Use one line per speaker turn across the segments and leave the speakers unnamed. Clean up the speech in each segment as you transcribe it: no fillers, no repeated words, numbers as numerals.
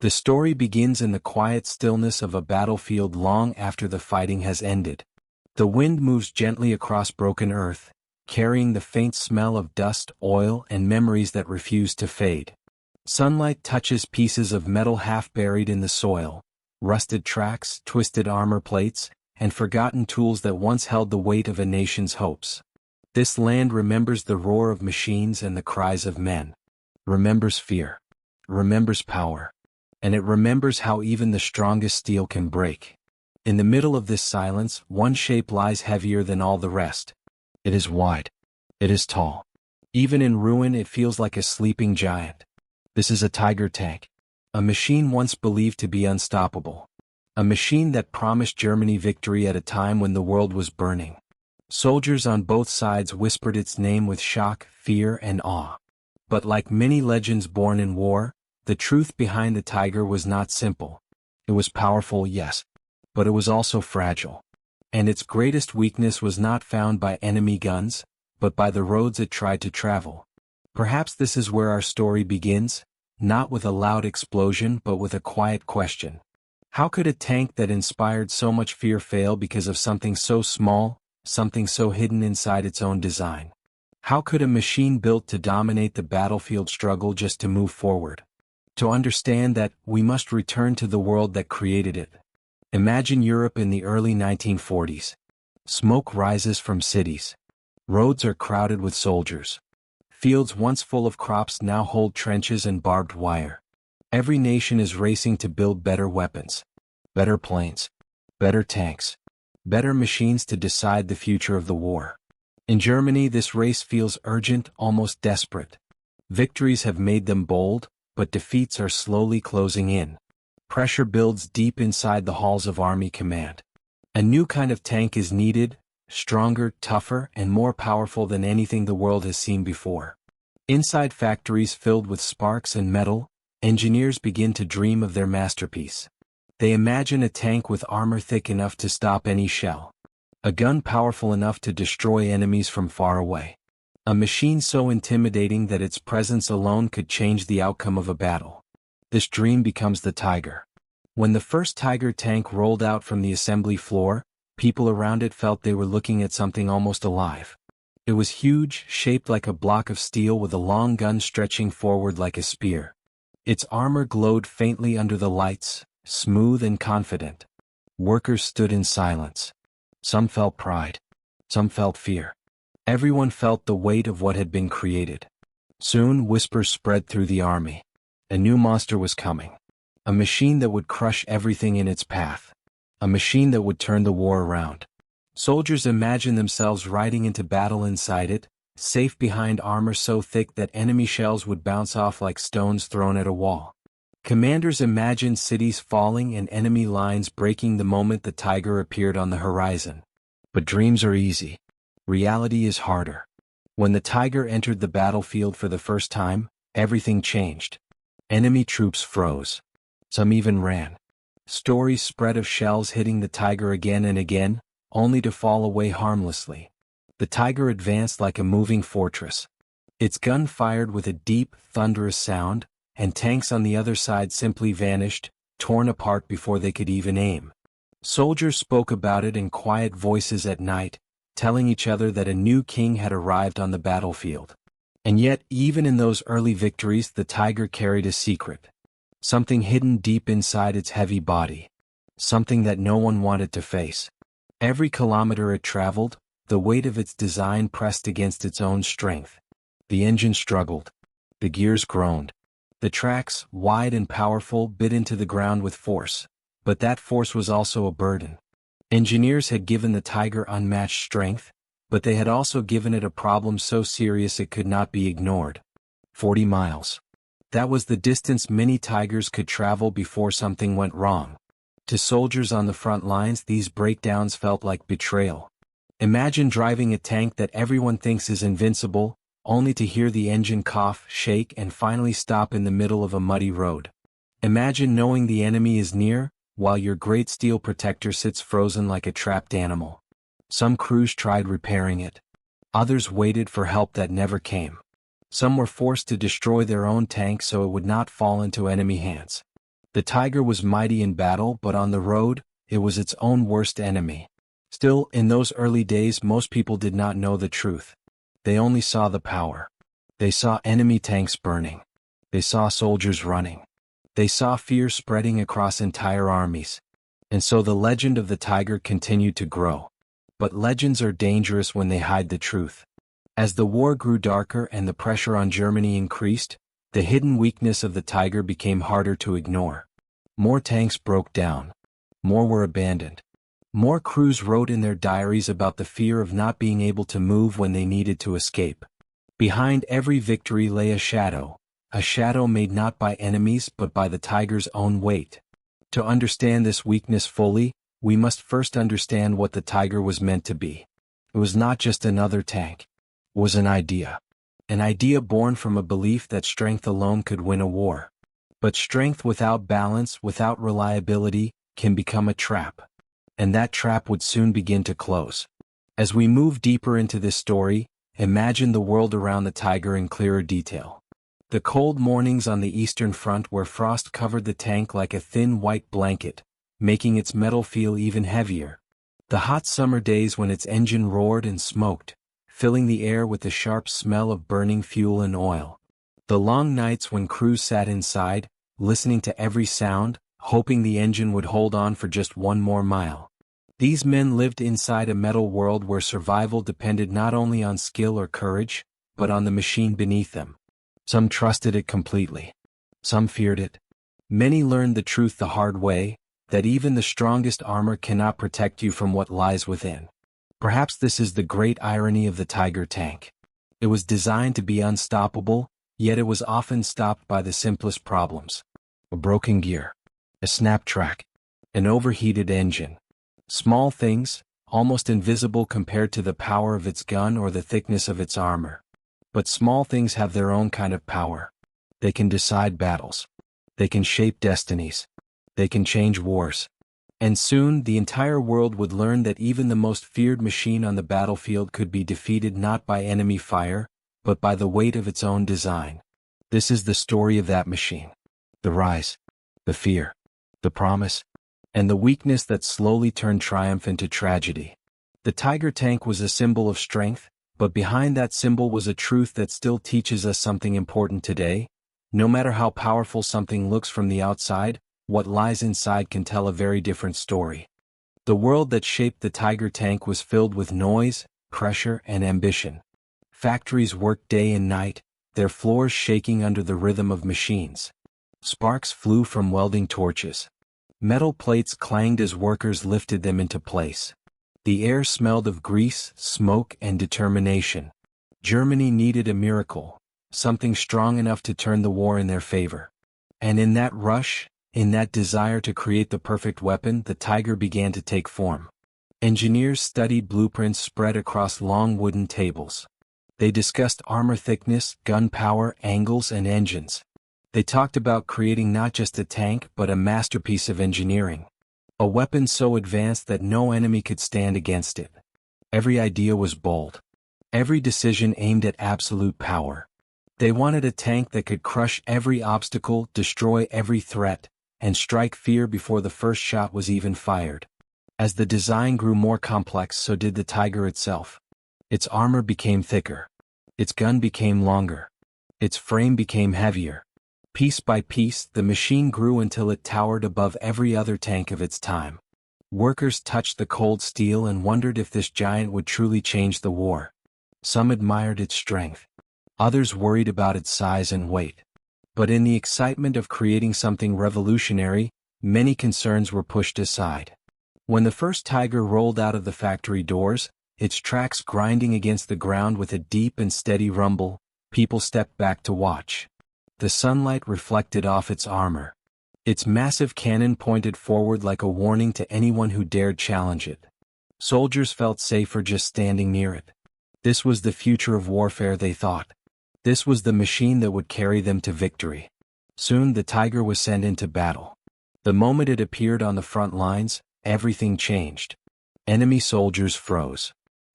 The story begins in the quiet stillness of a battlefield long after the fighting has ended. The wind moves gently across broken earth, carrying the faint smell of dust, oil, and memories that refuse to fade. Sunlight touches pieces of metal half buried in the soil, rusted tracks, twisted armor plates, and forgotten tools that once held the weight of a nation's hopes. This land remembers the roar of machines and the cries of men. Remembers fear. Remembers power. And it remembers how even the strongest steel can break. In the middle of this silence, one shape lies heavier than all the rest. It is wide. It is tall. Even in ruin, it feels like a sleeping giant. This is a Tiger tank. A machine once believed to be unstoppable. A machine that promised Germany victory at a time when the world was burning. Soldiers on both sides whispered its name with shock, fear, and awe. But like many legends born in war, the truth behind the Tiger was not simple. It was powerful, yes, but it was also fragile. And its greatest weakness was not found by enemy guns, but by the roads it tried to travel. Perhaps this is where our story begins, not with a loud explosion but with a quiet question. How could a tank that inspired so much fear fail because of something so small, something so hidden inside its own design? How could a machine built to dominate the battlefield struggle just to move forward? To understand that, we must return to the world that created it. Imagine Europe in the early 1940s. Smoke rises from cities. Roads are crowded with soldiers. Fields once full of crops now hold trenches and barbed wire. Every nation is racing to build better weapons, better planes, better tanks, better machines to decide the future of the war. In Germany, this race feels urgent, almost desperate. Victories have made them bold, but defeats are slowly closing in. Pressure builds deep inside the halls of Army Command. A new kind of tank is needed, stronger, tougher, and more powerful than anything the world has seen before. Inside factories filled with sparks and metal, engineers begin to dream of their masterpiece. They imagine a tank with armor thick enough to stop any shell. A gun powerful enough to destroy enemies from far away. A machine so intimidating that its presence alone could change the outcome of a battle. This dream becomes the Tiger. When the first Tiger tank rolled out from the assembly floor, people around it felt they were looking at something almost alive. It was huge, shaped like a block of steel with a long gun stretching forward like a spear. Its armor glowed faintly under the lights, smooth and confident. Workers stood in silence. Some felt pride. Some felt fear. Everyone felt the weight of what had been created. Soon, whispers spread through the army. A new monster was coming. A machine that would crush everything in its path. A machine that would turn the war around. Soldiers imagined themselves riding into battle inside it, safe behind armor so thick that enemy shells would bounce off like stones thrown at a wall. Commanders imagined cities falling and enemy lines breaking the moment the Tiger appeared on the horizon. But dreams are easy. Reality is harder. When the Tiger entered the battlefield for the first time, everything changed. Enemy troops froze. Some even ran. Stories spread of shells hitting the Tiger again and again, only to fall away harmlessly. The Tiger advanced like a moving fortress. Its gun fired with a deep, thunderous sound, and tanks on the other side simply vanished, torn apart before they could even aim. Soldiers spoke about it in quiet voices at night, telling each other that a new king had arrived on the battlefield. And yet, even in those early victories, the Tiger carried a secret. Something hidden deep inside its heavy body. Something that no one wanted to face. Every kilometer it traveled, the weight of its design pressed against its own strength. The engine struggled. The gears groaned. The tracks, wide and powerful, bit into the ground with force. But that force was also a burden. Engineers had given the Tiger unmatched strength, but they had also given it a problem so serious it could not be ignored. 40 miles. That was the distance many Tigers could travel before something went wrong. To soldiers on the front lines, these breakdowns felt like betrayal. Imagine driving a tank that everyone thinks is invincible, only to hear the engine cough, shake, and finally stop in the middle of a muddy road. Imagine knowing the enemy is near, while your great steel protector sits frozen like a trapped animal. Some crews tried repairing it. Others waited for help that never came. Some were forced to destroy their own tank so it would not fall into enemy hands. The tiger was mighty in battle, but on the road, it was its own worst enemy. Still, in those early days most people did not know the truth. They only saw the power. They saw enemy tanks burning. They saw soldiers running. They saw fear spreading across entire armies. And so the legend of the tiger continued to grow. But legends are dangerous when they hide the truth. As the war grew darker and the pressure on Germany increased, the hidden weakness of the tiger became harder to ignore. More tanks broke down. More were abandoned. More crews wrote in their diaries about the fear of not being able to move when they needed to escape. Behind every victory lay a shadow made not by enemies but by the tiger's own weight. To understand this weakness fully, we must first understand what the tiger was meant to be. It was not just another tank. It was an idea. An idea born from a belief that strength alone could win a war. But strength without balance, without reliability, can become a trap. And that trap would soon begin to close. As we move deeper into this story, imagine the world around the tiger in clearer detail. The cold mornings on the Eastern Front where frost covered the tank like a thin white blanket, making its metal feel even heavier. The hot summer days when its engine roared and smoked, filling the air with the sharp smell of burning fuel and oil. The long nights when crews sat inside, listening to every sound, hoping the engine would hold on for just one more mile. These men lived inside a metal world where survival depended not only on skill or courage, but on the machine beneath them. Some trusted it completely. Some feared it. Many learned the truth the hard way, that even the strongest armor cannot protect you from what lies within. Perhaps this is the great irony of the Tiger tank. It was designed to be unstoppable, yet it was often stopped by the simplest problems. A broken gear. A snap track. An overheated engine. Small things, almost invisible compared to the power of its gun or the thickness of its armor. But small things have their own kind of power. They can decide battles. They can shape destinies. They can change wars. And soon, the entire world would learn that even the most feared machine on the battlefield could be defeated not by enemy fire, but by the weight of its own design. This is the story of that machine. The rise. The fear. The promise. And the weakness that slowly turned triumph into tragedy. The Tiger tank was a symbol of strength, but behind that symbol was a truth that still teaches us something important today. No matter how powerful something looks from the outside, what lies inside can tell a very different story. The world that shaped the Tiger tank was filled with noise, pressure, and ambition. Factories worked day and night, their floors shaking under the rhythm of machines. Sparks flew from welding torches. Metal plates clanged as workers lifted them into place. The air smelled of grease, smoke, and determination. Germany needed a miracle, something strong enough to turn the war in their favor. And in that rush, in that desire to create the perfect weapon, the Tiger began to take form. Engineers studied blueprints spread across long wooden tables. They discussed armor thickness, gun power, angles, and engines. They talked about creating not just a tank but a masterpiece of engineering. A weapon so advanced that no enemy could stand against it. Every idea was bold. Every decision aimed at absolute power. They wanted a tank that could crush every obstacle, destroy every threat, and strike fear before the first shot was even fired. As the design grew more complex, so did the Tiger itself. Its armor became thicker. Its gun became longer. Its frame became heavier. Piece by piece, the machine grew until it towered above every other tank of its time. Workers touched the cold steel and wondered if this giant would truly change the war. Some admired its strength. Others worried about its size and weight. But in the excitement of creating something revolutionary, many concerns were pushed aside. When the first Tiger rolled out of the factory doors, its tracks grinding against the ground with a deep and steady rumble, people stepped back to watch. The sunlight reflected off its armor. Its massive cannon pointed forward like a warning to anyone who dared challenge it. Soldiers felt safer just standing near it. This was the future of warfare, they thought. This was the machine that would carry them to victory. Soon the Tiger was sent into battle. The moment it appeared on the front lines, everything changed. Enemy soldiers froze.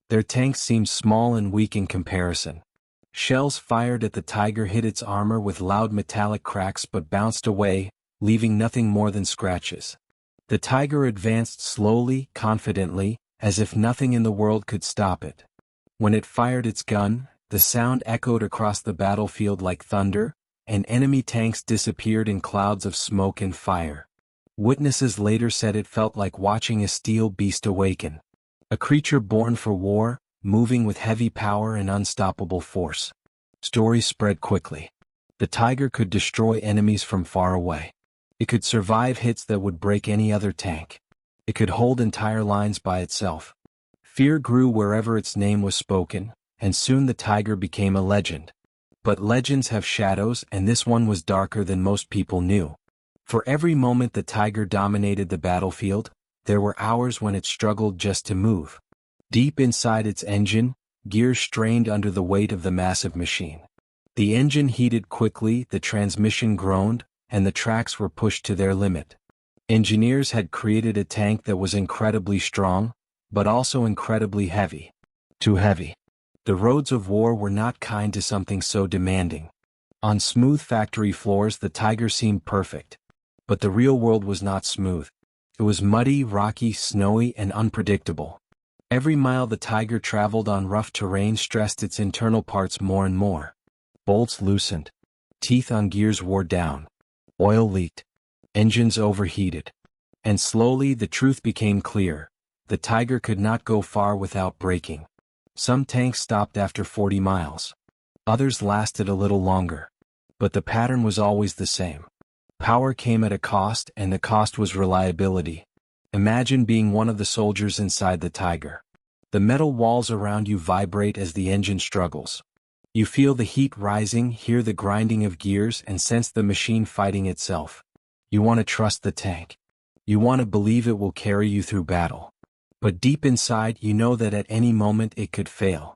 Their tanks seemed small and weak in comparison. Shells fired at the Tiger hit its armor with loud metallic cracks but bounced away, leaving nothing more than scratches. The Tiger advanced slowly, confidently, as if nothing in the world could stop it. When it fired its gun, the sound echoed across the battlefield like thunder, and enemy tanks disappeared in clouds of smoke and fire. Witnesses later said it felt like watching a steel beast awaken. A creature born for war, moving with heavy power and unstoppable force. Stories spread quickly. The Tiger could destroy enemies from far away. It could survive hits that would break any other tank. It could hold entire lines by itself. Fear grew wherever its name was spoken, and soon the Tiger became a legend. But legends have shadows, and this one was darker than most people knew. For every moment the Tiger dominated the battlefield, there were hours when it struggled just to move. Deep inside its engine, gears strained under the weight of the massive machine. The engine heated quickly, the transmission groaned, and the tracks were pushed to their limit. Engineers had created a tank that was incredibly strong, but also incredibly heavy. Too heavy. The roads of war were not kind to something so demanding. On smooth factory floors the Tiger seemed perfect. But the real world was not smooth. It was muddy, rocky, snowy, and unpredictable. Every mile the Tiger traveled on rough terrain stressed its internal parts more and more. Bolts loosened. Teeth on gears wore down. Oil leaked. Engines overheated. And slowly the truth became clear. The Tiger could not go far without breaking. Some tanks stopped after 40 miles. Others lasted a little longer. But the pattern was always the same. Power came at a cost, and the cost was reliability. Imagine being one of the soldiers inside the Tiger. The metal walls around you vibrate as the engine struggles. You feel the heat rising, hear the grinding of gears, and sense the machine fighting itself. You want to trust the tank. You want to believe it will carry you through battle. But deep inside you know that at any moment it could fail.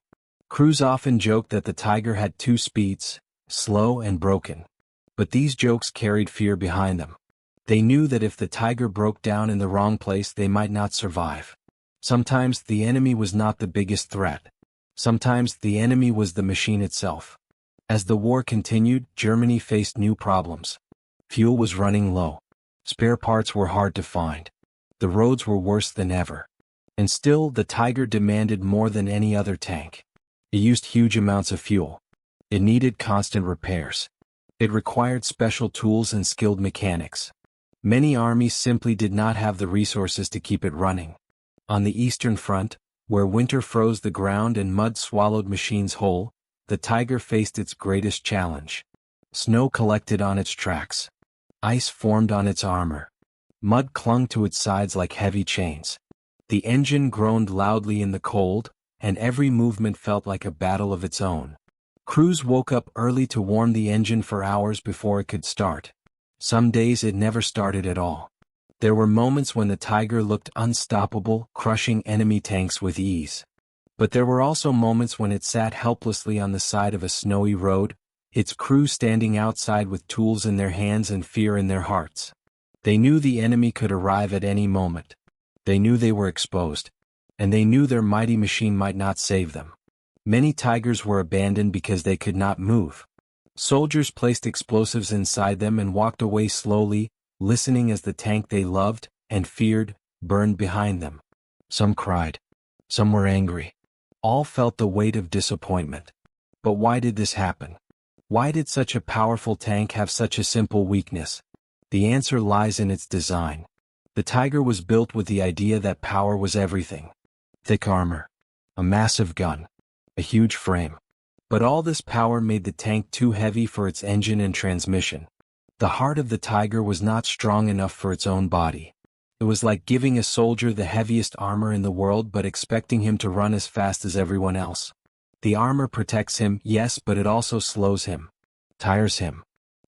Crews often joked that the Tiger had two speeds, slow and broken. But these jokes carried fear behind them. They knew that if the Tiger broke down in the wrong place they might not survive. Sometimes the enemy was not the biggest threat. Sometimes the enemy was the machine itself. As the war continued, Germany faced new problems. Fuel was running low. Spare parts were hard to find. The roads were worse than ever. And still, the Tiger demanded more than any other tank. It used huge amounts of fuel. It needed constant repairs. It required special tools and skilled mechanics. Many armies simply did not have the resources to keep it running. On the Eastern Front, where winter froze the ground and mud swallowed machines whole, the Tiger faced its greatest challenge. Snow collected on its tracks. Ice formed on its armor. Mud clung to its sides like heavy chains. The engine groaned loudly in the cold, and every movement felt like a battle of its own. Crews woke up early to warm the engine for hours before it could start. Some days it never started at all. There were moments when the Tiger looked unstoppable, crushing enemy tanks with ease. But there were also moments when it sat helplessly on the side of a snowy road, its crew standing outside with tools in their hands and fear in their hearts. They knew the enemy could arrive at any moment. They knew they were exposed. And they knew their mighty machine might not save them. Many Tigers were abandoned because they could not move. Soldiers placed explosives inside them and walked away slowly, listening as the tank they loved and feared burned behind them. Some cried. Some were angry. All felt the weight of disappointment. But why did this happen? Why did such a powerful tank have such a simple weakness? The answer lies in its design. The Tiger was built with the idea that power was everything. Thick armor. A massive gun. A huge frame. But all this power made the tank too heavy for its engine and transmission. The heart of the Tiger was not strong enough for its own body. It was like giving a soldier the heaviest armor in the world but expecting him to run as fast as everyone else. The armor protects him, yes, but it also slows him, tires him,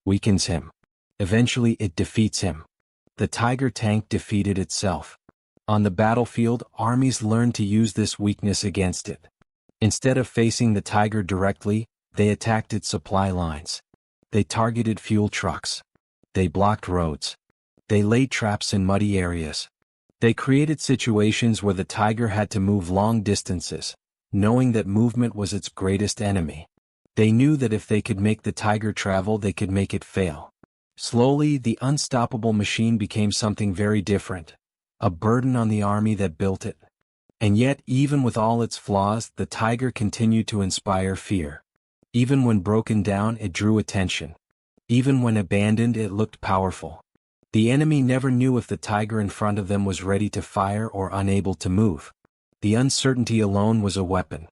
weakens him. Eventually it defeats him. The Tiger tank defeated itself. On the battlefield, armies learned to use this weakness against it. Instead of facing the Tiger directly, they attacked its supply lines. They targeted fuel trucks. They blocked roads. They laid traps in muddy areas. They created situations where the Tiger had to move long distances, knowing that movement was its greatest enemy. They knew that if they could make the Tiger travel, they could make it fail. Slowly, the unstoppable machine became something very different, a burden on the army that built it. And yet, even with all its flaws, the Tiger continued to inspire fear. Even when broken down, it drew attention. Even when abandoned, it looked powerful. The enemy never knew if the Tiger in front of them was ready to fire or unable to move. The uncertainty alone was a weapon.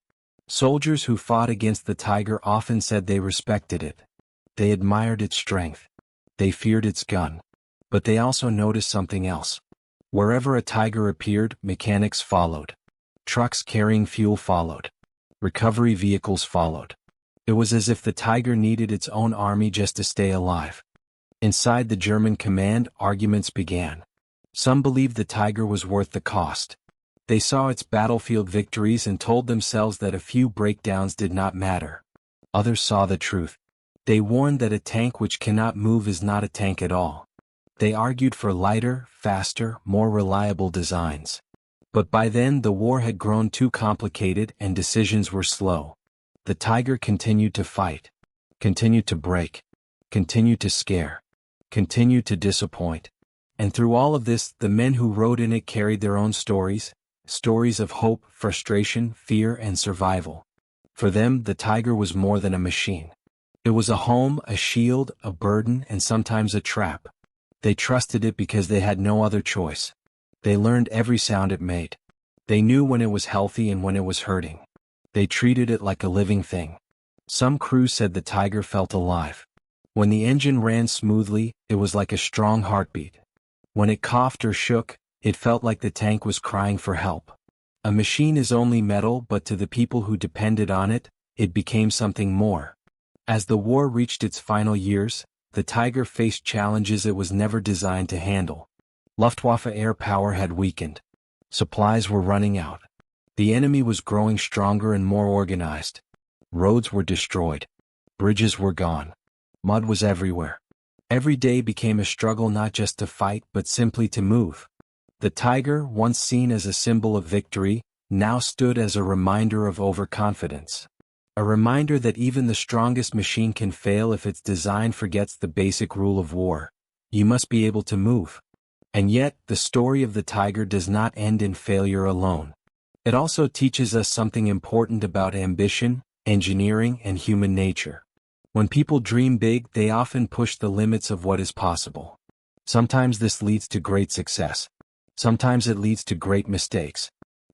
Soldiers who fought against the Tiger often said they respected it. They admired its strength. They feared its gun. But they also noticed something else. Wherever a Tiger appeared, mechanics followed. Trucks carrying fuel followed. Recovery vehicles followed. It was as if the Tiger needed its own army just to stay alive. Inside the German command, arguments began. Some believed the Tiger was worth the cost. They saw its battlefield victories and told themselves that a few breakdowns did not matter. Others saw the truth. They warned that a tank which cannot move is not a tank at all. They argued for lighter, faster, more reliable designs. But by then the war had grown too complicated and decisions were slow. The Tiger continued to fight, continued to break, continued to scare, continued to disappoint. And through all of this, the men who rode in it carried their own stories, stories of hope, frustration, fear, and survival. For them, the Tiger was more than a machine. It was a home, a shield, a burden, and sometimes a trap. They trusted it because they had no other choice. They learned every sound it made. They knew when it was healthy and when it was hurting. They treated it like a living thing. Some crews said the Tiger felt alive. When the engine ran smoothly, it was like a strong heartbeat. When it coughed or shook, it felt like the tank was crying for help. A machine is only metal, but to the people who depended on it, it became something more. As the war reached its final years, the Tiger faced challenges it was never designed to handle. Luftwaffe air power had weakened. Supplies were running out. The enemy was growing stronger and more organized. Roads were destroyed. Bridges were gone. Mud was everywhere. Every day became a struggle not just to fight but simply to move. The Tiger, once seen as a symbol of victory, now stood as a reminder of overconfidence. A reminder that even the strongest machine can fail if its design forgets the basic rule of war. You must be able to move. And yet, the story of the Tiger does not end in failure alone. It also teaches us something important about ambition, engineering, and human nature. When people dream big, they often push the limits of what is possible. Sometimes this leads to great success. Sometimes it leads to great mistakes.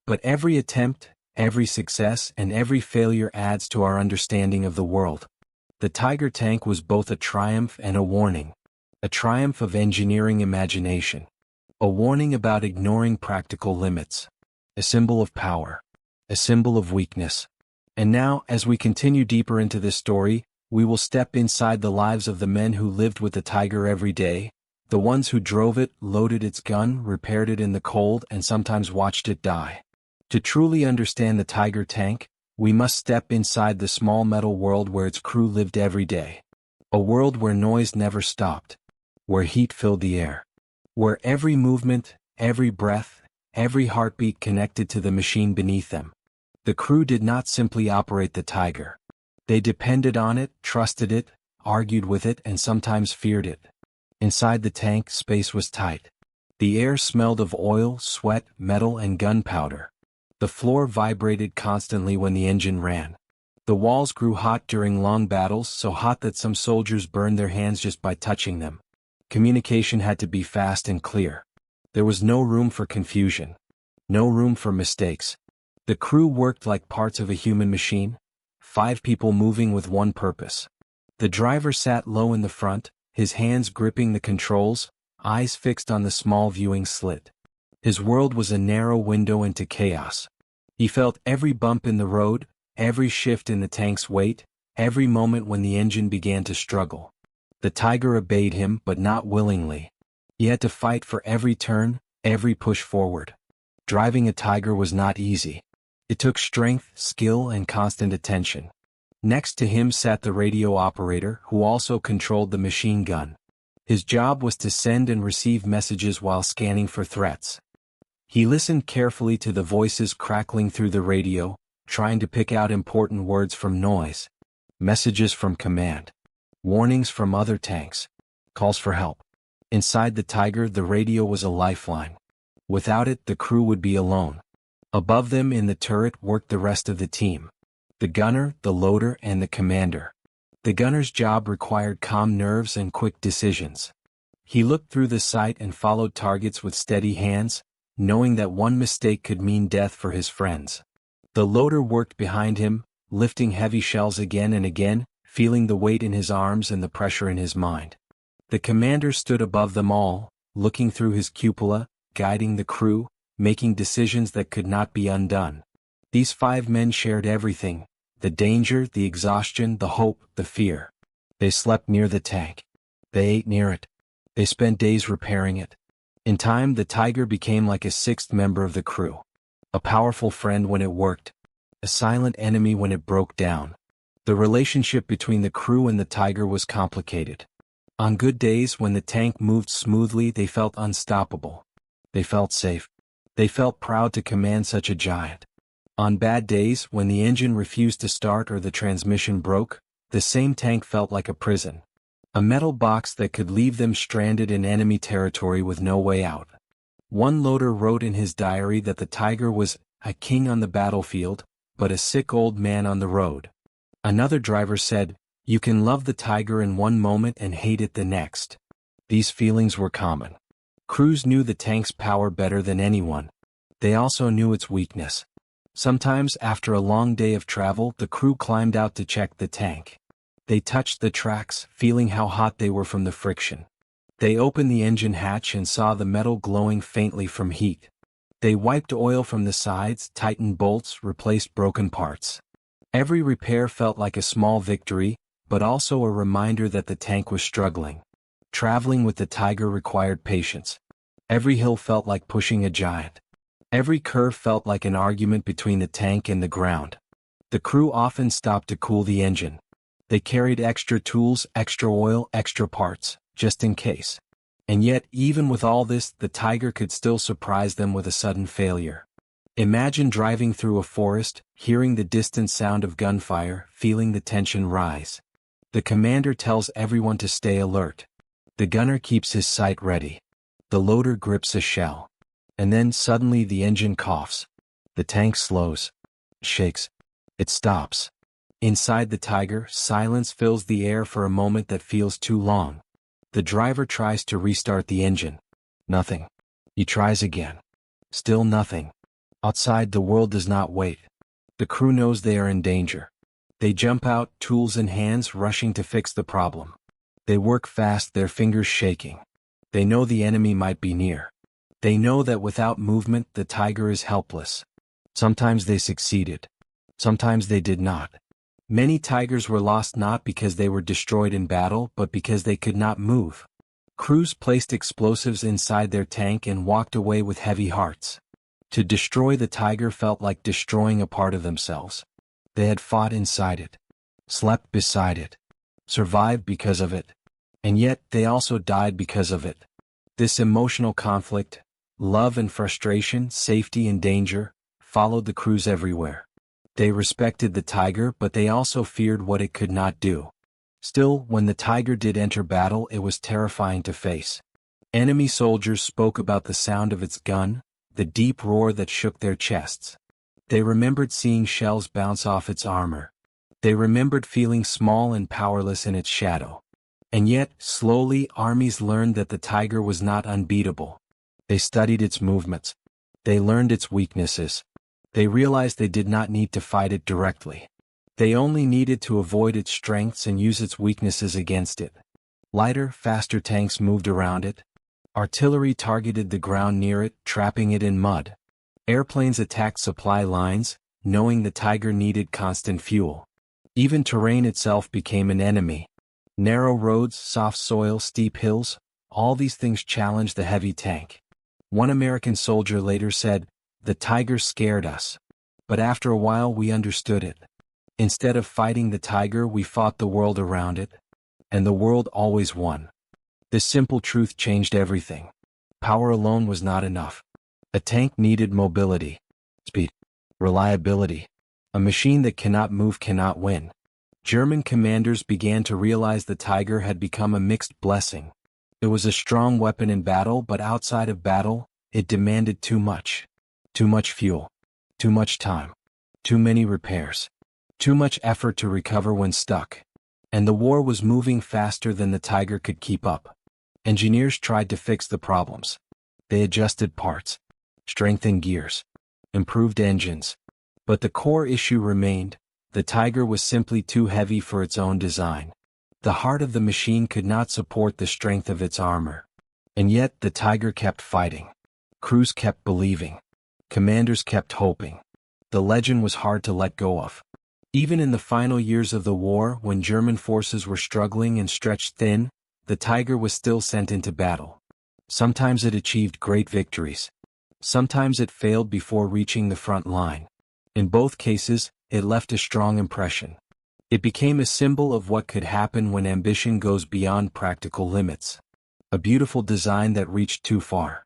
But every attempt, every success, and every failure adds to our understanding of the world. The Tiger tank was both a triumph and a warning. A triumph of engineering imagination. A warning about ignoring practical limits. A symbol of power. A symbol of weakness. And now, as we continue deeper into this story, we will step inside the lives of the men who lived with the Tiger every day, the ones who drove it, loaded its gun, repaired it in the cold, and sometimes watched it die. To truly understand the Tiger tank, we must step inside the small metal world where its crew lived every day. A world where noise never stopped. Where heat filled the air. Where every movement, every breath, every heartbeat connected to the machine beneath them. The crew did not simply operate the Tiger. They depended on it, trusted it, argued with it, and sometimes feared it. Inside the tank, space was tight. The air smelled of oil, sweat, metal, and gunpowder. The floor vibrated constantly when the engine ran. The walls grew hot during long battles, so hot that some soldiers burned their hands just by touching them. Communication had to be fast and clear. There was no room for confusion. No room for mistakes. The crew worked like parts of a human machine, 5 people moving with one purpose. The driver sat low in the front, his hands gripping the controls, eyes fixed on the small viewing slit. His world was a narrow window into chaos. He felt every bump in the road, every shift in the tank's weight, every moment when the engine began to struggle. The Tiger obeyed him, but not willingly. He had to fight for every turn, every push forward. Driving a Tiger was not easy. It took strength, skill, and constant attention. Next to him sat the radio operator, who also controlled the machine gun. His job was to send and receive messages while scanning for threats. He listened carefully to the voices crackling through the radio, trying to pick out important words from noise. Messages from command. Warnings from other tanks. calls for help. Inside the Tiger, the radio was a lifeline. Without it, the crew would be alone. Above them in the turret worked the rest of the team. The gunner, the loader, and the commander. The gunner's job required calm nerves and quick decisions. He looked through the sight and followed targets with steady hands, knowing that one mistake could mean death for his friends. The loader worked behind him, lifting heavy shells again and again, feeling the weight in his arms and the pressure in his mind. The commander stood above them all, looking through his cupola, guiding the crew, making decisions that could not be undone. These 5 men shared everything: the danger, the exhaustion, the hope, the fear. They slept near the tank. They ate near it. They spent days repairing it. In time, the Tiger became like a 6th member of the crew. A powerful friend when it worked, a silent enemy when it broke down. The relationship between the crew and the Tiger was complicated. On good days, when the tank moved smoothly, they felt unstoppable. They felt safe. They felt proud to command such a giant. On bad days, when the engine refused to start or the transmission broke, the same tank felt like a prison. A metal box that could leave them stranded in enemy territory with no way out. One loader wrote in his diary that the Tiger was a king on the battlefield, but a sick old man on the road. Another driver said, "You can love the Tiger in one moment and hate it the next." These feelings were common. Crews knew the tank's power better than anyone. They also knew its weakness. Sometimes, after a long day of travel, the crew climbed out to check the tank. They touched the tracks, feeling how hot they were from the friction. They opened the engine hatch and saw the metal glowing faintly from heat. They wiped oil from the sides, tightened bolts, replaced broken parts. Every repair felt like a small victory, but also a reminder that the tank was struggling. Traveling with the Tiger required patience. Every hill felt like pushing a giant. Every curve felt like an argument between the tank and the ground. The crew often stopped to cool the engine. They carried extra tools, extra oil, extra parts, just in case. And yet, even with all this, the Tiger could still surprise them with a sudden failure. Imagine driving through a forest, hearing the distant sound of gunfire, feeling the tension rise. The commander tells everyone to stay alert. The gunner keeps his sight ready. The loader grips a shell. And then suddenly the engine coughs. The tank slows. Shakes. It stops. Inside the Tiger, silence fills the air for a moment that feels too long. The driver tries to restart the engine. Nothing. He tries again. Still nothing. Outside, the world does not wait. The crew knows they are in danger. They jump out, tools in hands, rushing to fix the problem. They work fast, their fingers shaking. They know the enemy might be near. They know that without movement, the Tiger is helpless. Sometimes they succeeded. Sometimes they did not. Many Tigers were lost not because they were destroyed in battle, but because they could not move. Crews placed explosives inside their tank and walked away with heavy hearts. To destroy the Tiger felt like destroying a part of themselves. They had fought inside it, slept beside it, survived because of it, and yet they also died because of it. This emotional conflict, love and frustration, safety and danger, followed the crews everywhere. They respected the Tiger, but they also feared what it could not do. Still, when the Tiger did enter battle, it was terrifying to face. Enemy soldiers spoke about the sound of its gun, the deep roar that shook their chests. They remembered seeing shells bounce off its armor. They remembered feeling small and powerless in its shadow. And yet, slowly, armies learned that the Tiger was not unbeatable. They studied its movements. They learned its weaknesses. They realized they did not need to fight it directly. They only needed to avoid its strengths and use its weaknesses against it. Lighter, faster tanks moved around it. Artillery targeted the ground near it, trapping it in mud. Airplanes attacked supply lines, knowing the Tiger needed constant fuel. Even terrain itself became an enemy. Narrow roads, soft soil, steep hills, all these things challenged the heavy tank. One American soldier later said, "The Tiger scared us. But after a while we understood it. Instead of fighting the Tiger, we fought the world around it. And the world always won." This simple truth changed everything. Power alone was not enough. A tank needed mobility, speed, reliability. A machine that cannot move cannot win. German commanders began to realize the Tiger had become a mixed blessing, It was a strong weapon in battle, but outside of battle, it demanded too much. Too much fuel. Too much time. Too many repairs. Too much effort to recover when stuck. And the war was moving faster than the Tiger could keep up. Engineers tried to fix the problems. They adjusted parts, strengthened gears, improved engines. But the core issue remained: the Tiger was simply too heavy for its own design. The heart of the machine could not support the strength of its armor. And yet the Tiger kept fighting. Crews kept believing. Commanders kept hoping. The legend was hard to let go of. Even in the final years of the war, when German forces were struggling and stretched thin, the Tiger was still sent into battle. Sometimes it achieved great victories. Sometimes it failed before reaching the front line. In both cases, it left a strong impression. It became a symbol of what could happen when ambition goes beyond practical limits. A beautiful design that reached too far.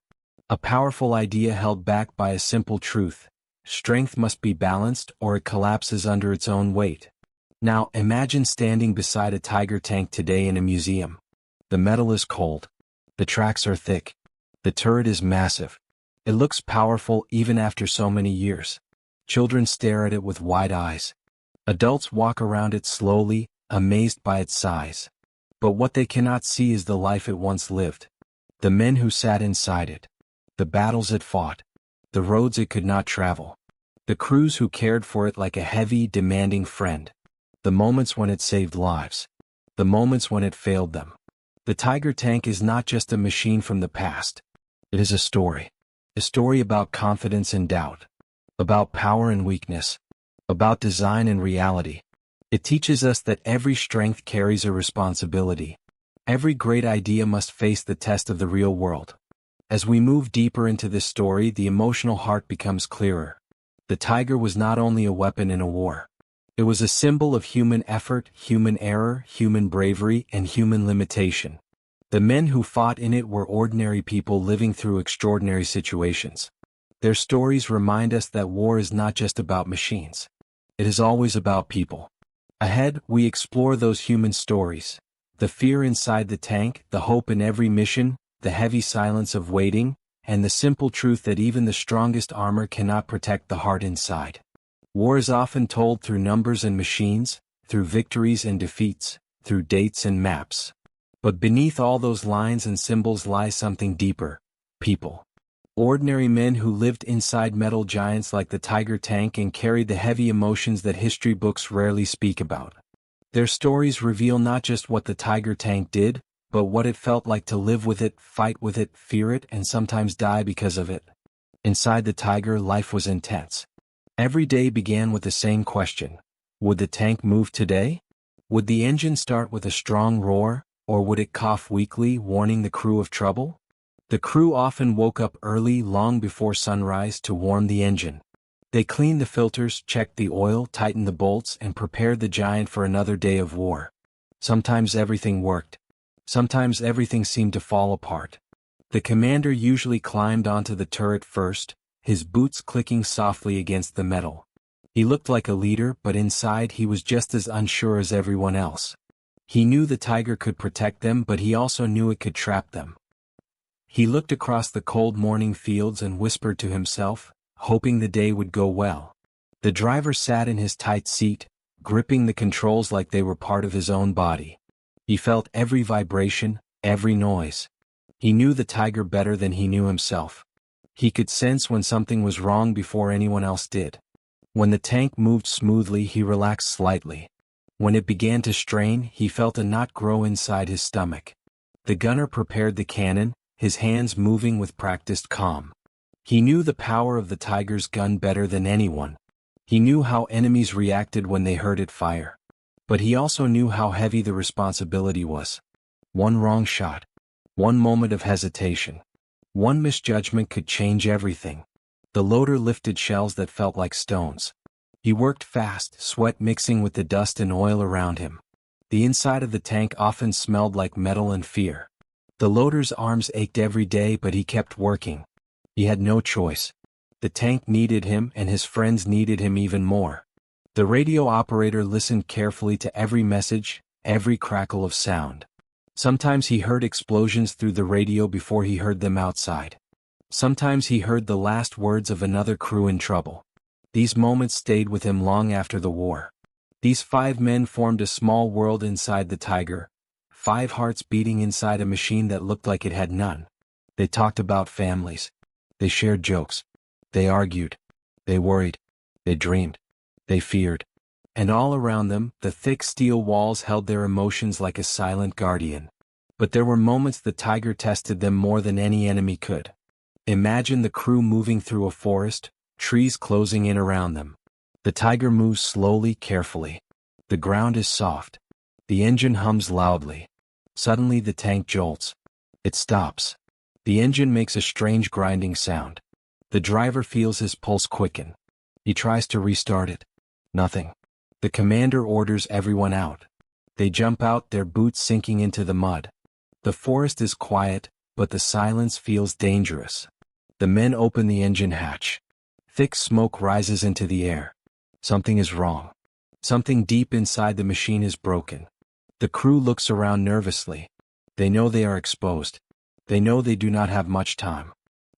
A powerful idea held back by a simple truth: strength must be balanced or it collapses under its own weight. Now, imagine standing beside a Tiger tank today in a museum. The metal is cold. The tracks are thick. The turret is massive. It looks powerful even after so many years. Children stare at it with wide eyes. Adults walk around it slowly, amazed by its size. But what they cannot see is the life it once lived. The men who sat inside it. The battles it fought. The roads it could not travel. The crews who cared for it like a heavy, demanding friend. The moments when it saved lives. The moments when it failed them. The Tiger tank is not just a machine from the past. It is a story. A story about confidence and doubt. About power and weakness. About design and reality. It teaches us that every strength carries a responsibility. Every great idea must face the test of the real world. As we move deeper into this story, the emotional heart becomes clearer. The Tiger was not only a weapon in a war. It was a symbol of human effort, human error, human bravery, and human limitation. The men who fought in it were ordinary people living through extraordinary situations. Their stories remind us that war is not just about machines. It is always about people. Ahead, we explore those human stories. The fear inside the tank, the hope in every mission, the heavy silence of waiting, and the simple truth that even the strongest armor cannot protect the heart inside. War is often told through numbers and machines, through victories and defeats, through dates and maps. But beneath all those lines and symbols lies something deeper: people. Ordinary men who lived inside metal giants like the Tiger tank and carried the heavy emotions that history books rarely speak about. Their stories reveal not just what the Tiger tank did, but what it felt like to live with it, fight with it, fear it, and sometimes die because of it. Inside the Tiger, life was intense. Every day began with the same question: would the tank move today? Would the engine start with a strong roar, or would it cough weakly, warning the crew of trouble? The crew often woke up early, long before sunrise, to warm the engine. They cleaned the filters, checked the oil, tightened the bolts, and prepared the giant for another day of war. Sometimes everything worked. Sometimes everything seemed to fall apart. The commander usually climbed onto the turret first, his boots clicking softly against the metal. He looked like a leader, but inside he was just as unsure as everyone else. He knew the Tiger could protect them, but he also knew it could trap them. He looked across the cold morning fields and whispered to himself, hoping the day would go well. The driver sat in his tight seat, gripping the controls like they were part of his own body. He felt every vibration, every noise. He knew the Tiger better than he knew himself. He could sense when something was wrong before anyone else did. When the tank moved smoothly, he relaxed slightly. When it began to strain, he felt a knot grow inside his stomach. The gunner prepared the cannon, his hands moving with practiced calm. He knew the power of the Tiger's gun better than anyone. He knew how enemies reacted when they heard it fire. But he also knew how heavy the responsibility was. One wrong shot. One moment of hesitation. One misjudgment could change everything. The loader lifted shells that felt like stones. He worked fast, sweat mixing with the dust and oil around him. The inside of the tank often smelled like metal and fear. The loader's arms ached every day, but he kept working. He had no choice. The tank needed him, and his friends needed him even more. The radio operator listened carefully to every message, every crackle of sound. Sometimes he heard explosions through the radio before he heard them outside. Sometimes he heard the last words of another crew in trouble. These moments stayed with him long after the war. These 5 men formed a small world inside the Tiger, 5 hearts beating inside a machine that looked like it had none. They talked about families. They shared jokes. They argued. They worried. They dreamed. They feared. And all around them, the thick steel walls held their emotions like a silent guardian. But there were moments the Tiger tested them more than any enemy could. Imagine the crew moving through a forest, trees closing in around them. The Tiger moves slowly, carefully. The ground is soft. The engine hums loudly. Suddenly the tank jolts. It stops. The engine makes a strange grinding sound. The driver feels his pulse quicken. He tries to restart it. Nothing. The commander orders everyone out. They jump out, their boots sinking into the mud. The forest is quiet, but the silence feels dangerous. The men open the engine hatch. Thick smoke rises into the air. Something is wrong. Something deep inside the machine is broken. The crew looks around nervously. They know they are exposed. They know they do not have much time.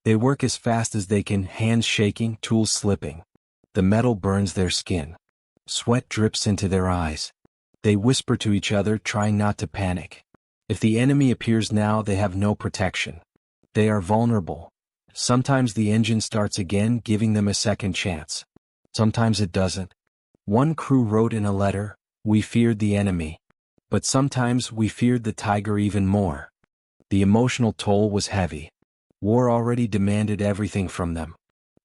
They work as fast as they can, hands shaking, tools slipping. The metal burns their skin. Sweat drips into their eyes. They whisper to each other, trying not to panic. If the enemy appears now, they have no protection. They are vulnerable. Sometimes the engine starts again, giving them a second chance. Sometimes it doesn't. One crew wrote in a letter, "We feared the enemy. But sometimes we feared the Tiger even more." The emotional toll was heavy. War already demanded everything from them.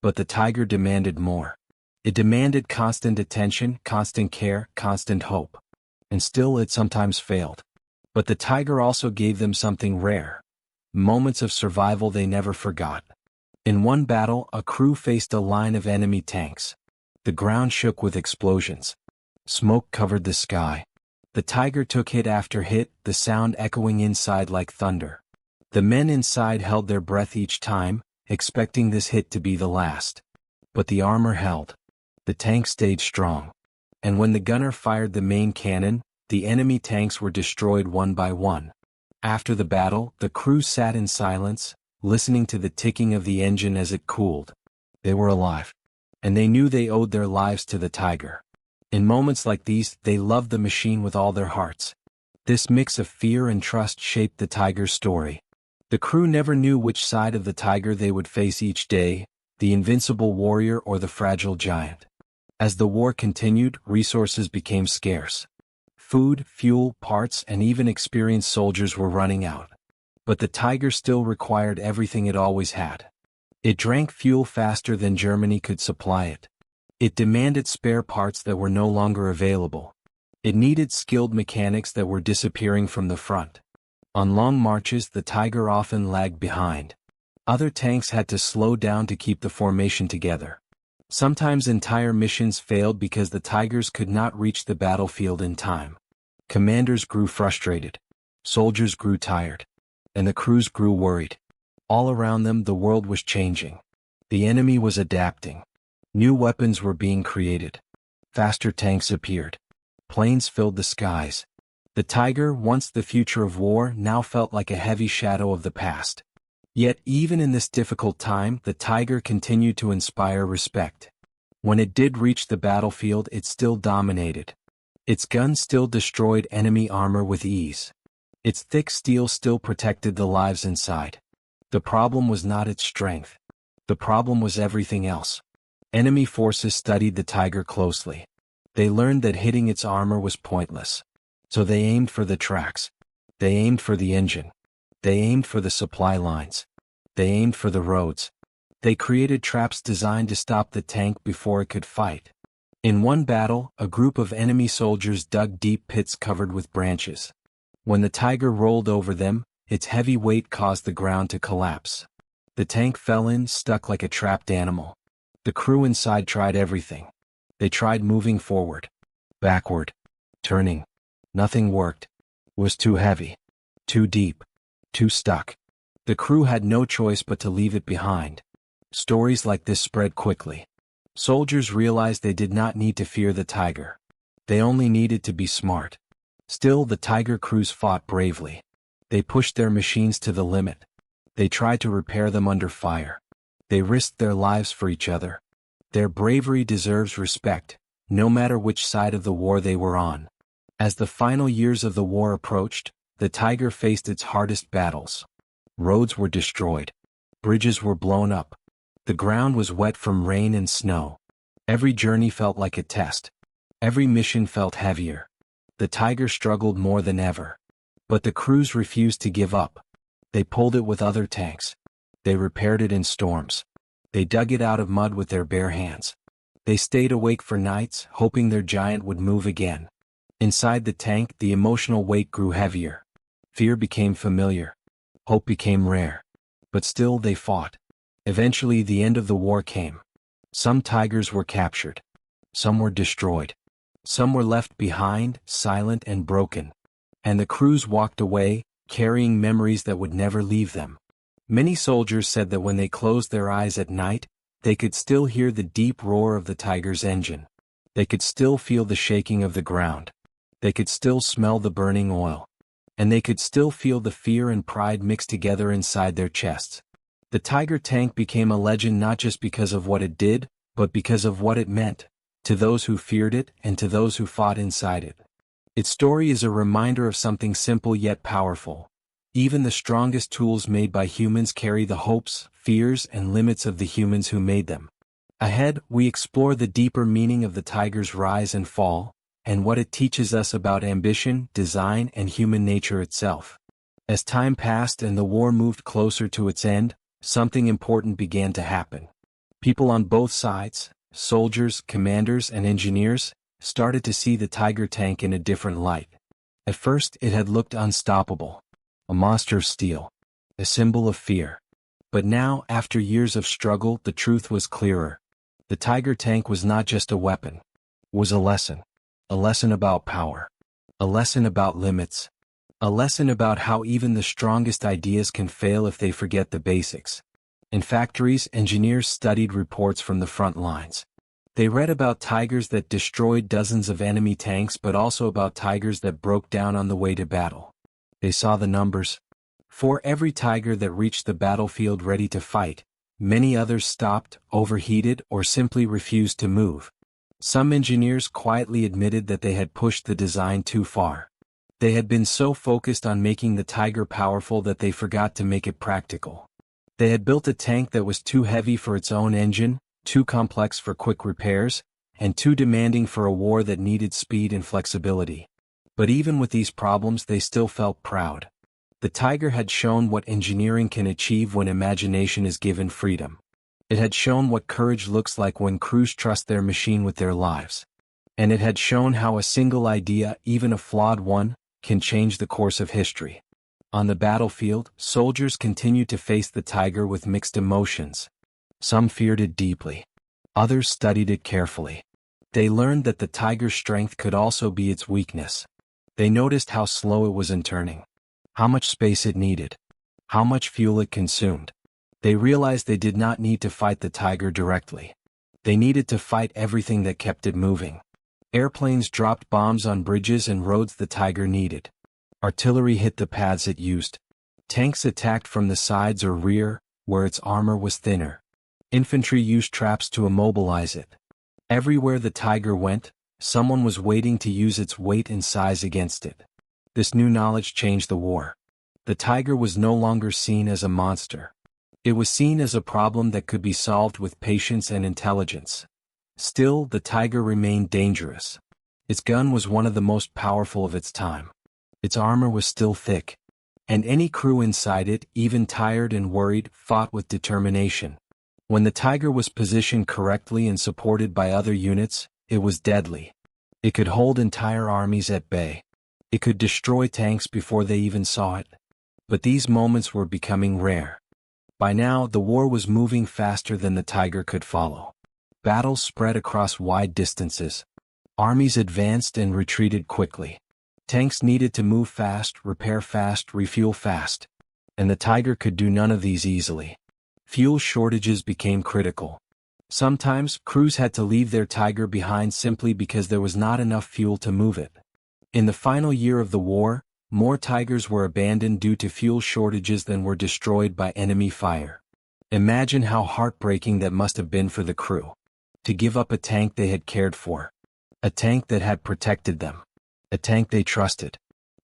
But the Tiger demanded more. It demanded constant attention, constant care, constant hope. And still it sometimes failed. But the Tiger also gave them something rare. Moments of survival they never forgot. In one battle, a crew faced a line of enemy tanks. The ground shook with explosions. Smoke covered the sky. The Tiger took hit after hit, the sound echoing inside like thunder. The men inside held their breath each time, expecting this hit to be the last. But the armor held. The tank stayed strong. And when the gunner fired the main cannon, the enemy tanks were destroyed one by one. After the battle, the crew sat in silence, listening to the ticking of the engine as it cooled. They were alive. And they knew they owed their lives to the Tiger. In moments like these, they loved the machine with all their hearts. This mix of fear and trust shaped the Tiger's story. The crew never knew which side of the Tiger they would face each day, the invincible warrior or the fragile giant. As the war continued, resources became scarce. Food, fuel, parts, and even experienced soldiers were running out. But the Tiger still required everything it always had. It drank fuel faster than Germany could supply it. It demanded spare parts that were no longer available. It needed skilled mechanics that were disappearing from the front. On long marches, the Tiger often lagged behind. Other tanks had to slow down to keep the formation together. Sometimes entire missions failed because the Tigers could not reach the battlefield in time. Commanders grew frustrated. Soldiers grew tired. And the crews grew worried. All around them, the world was changing. The enemy was adapting. New weapons were being created. Faster tanks appeared. Planes filled the skies. The Tiger, once the future of war, now felt like a heavy shadow of the past. Yet even in this difficult time, the Tiger continued to inspire respect. When it did reach the battlefield, it still dominated. Its guns still destroyed enemy armor with ease. Its thick steel still protected the lives inside. The problem was not its strength. The problem was everything else. Enemy forces studied the Tiger closely. They learned that hitting its armor was pointless. So they aimed for the tracks. They aimed for the engine. They aimed for the supply lines. They aimed for the roads. They created traps designed to stop the tank before it could fight. In one battle, a group of enemy soldiers dug deep pits covered with branches. When the Tiger rolled over them, its heavy weight caused the ground to collapse. The tank fell in, stuck like a trapped animal. The crew inside tried everything. They tried moving forward, backward, turning. Nothing worked. It was too heavy, too deep, too stuck. The crew had no choice but to leave it behind. Stories like this spread quickly. Soldiers realized they did not need to fear the Tiger. They only needed to be smart. Still, the Tiger crews fought bravely. They pushed their machines to the limit. They tried to repair them under fire. They risked their lives for each other. Their bravery deserves respect, no matter which side of the war they were on. As the final years of the war approached, the Tiger faced its hardest battles. Roads were destroyed. Bridges were blown up. The ground was wet from rain and snow. Every journey felt like a test. Every mission felt heavier. The Tiger struggled more than ever. But the crews refused to give up. They pulled it with other tanks. They repaired it in storms. They dug it out of mud with their bare hands. They stayed awake for nights, hoping their giant would move again. Inside the tank, the emotional weight grew heavier. Fear became familiar. Hope became rare. But still they fought. Eventually the end of the war came. Some Tigers were captured. Some were destroyed. Some were left behind, silent and broken. And the crews walked away, carrying memories that would never leave them. Many soldiers said that when they closed their eyes at night, they could still hear the deep roar of the Tiger's engine. They could still feel the shaking of the ground. They could still smell the burning oil. And they could still feel the fear and pride mixed together inside their chests. The Tiger tank became a legend not just because of what it did, but because of what it meant, to those who feared it and to those who fought inside it. Its story is a reminder of something simple yet powerful. Even the strongest tools made by humans carry the hopes, fears, and limits of the humans who made them. Ahead, we explore the deeper meaning of the Tiger's rise and fall, and what it teaches us about ambition, design, and human nature itself. As time passed and the war moved closer to its end, something important began to happen. People on both sides, soldiers, commanders, and engineers, started to see the Tiger tank in a different light. At first, it had looked unstoppable. A monster of steel. A symbol of fear. But now, after years of struggle, the truth was clearer. The Tiger tank was not just a weapon. It was a lesson. A lesson about power. A lesson about limits. A lesson about how even the strongest ideas can fail if they forget the basics. In factories, engineers studied reports from the front lines. They read about Tigers that destroyed dozens of enemy tanks, but also about Tigers that broke down on the way to battle. They saw the numbers. For every Tiger that reached the battlefield ready to fight, many others stopped, overheated, or simply refused to move. Some engineers quietly admitted that they had pushed the design too far. They had been so focused on making the Tiger powerful that they forgot to make it practical. They had built a tank that was too heavy for its own engine, too complex for quick repairs, and too demanding for a war that needed speed and flexibility. But even with these problems, they still felt proud. The Tiger had shown what engineering can achieve when imagination is given freedom. It had shown what courage looks like when crews trust their machine with their lives. And it had shown how a single idea, even a flawed one, can change the course of history. On the battlefield, soldiers continued to face the Tiger with mixed emotions. Some feared it deeply. Others studied it carefully. They learned that the Tiger's strength could also be its weakness. They noticed how slow it was in turning, how much space it needed, how much fuel it consumed. They realized they did not need to fight the Tiger directly. They needed to fight everything that kept it moving. Airplanes dropped bombs on bridges and roads the Tiger needed. Artillery hit the paths it used. Tanks attacked from the sides or rear, where its armor was thinner. Infantry used traps to immobilize it. Everywhere the Tiger went, someone was waiting to use its weight and size against it. This new knowledge changed the war. The Tiger was no longer seen as a monster. It was seen as a problem that could be solved with patience and intelligence. Still, the Tiger remained dangerous. Its gun was one of the most powerful of its time. Its armor was still thick. And any crew inside it, even tired and worried, fought with determination. When the Tiger was positioned correctly and supported by other units, it was deadly. It could hold entire armies at bay. It could destroy tanks before they even saw it. But these moments were becoming rare. By now, the war was moving faster than the Tiger could follow. Battles spread across wide distances. Armies advanced and retreated quickly. Tanks needed to move fast, repair fast, refuel fast. And the Tiger could do none of these easily. Fuel shortages became critical. Sometimes, crews had to leave their Tiger behind simply because there was not enough fuel to move it. In the final year of the war, more tigers were abandoned due to fuel shortages than were destroyed by enemy fire. Imagine how heartbreaking that must have been for the crew. To give up a tank they had cared for. A tank that had protected them. A tank they trusted.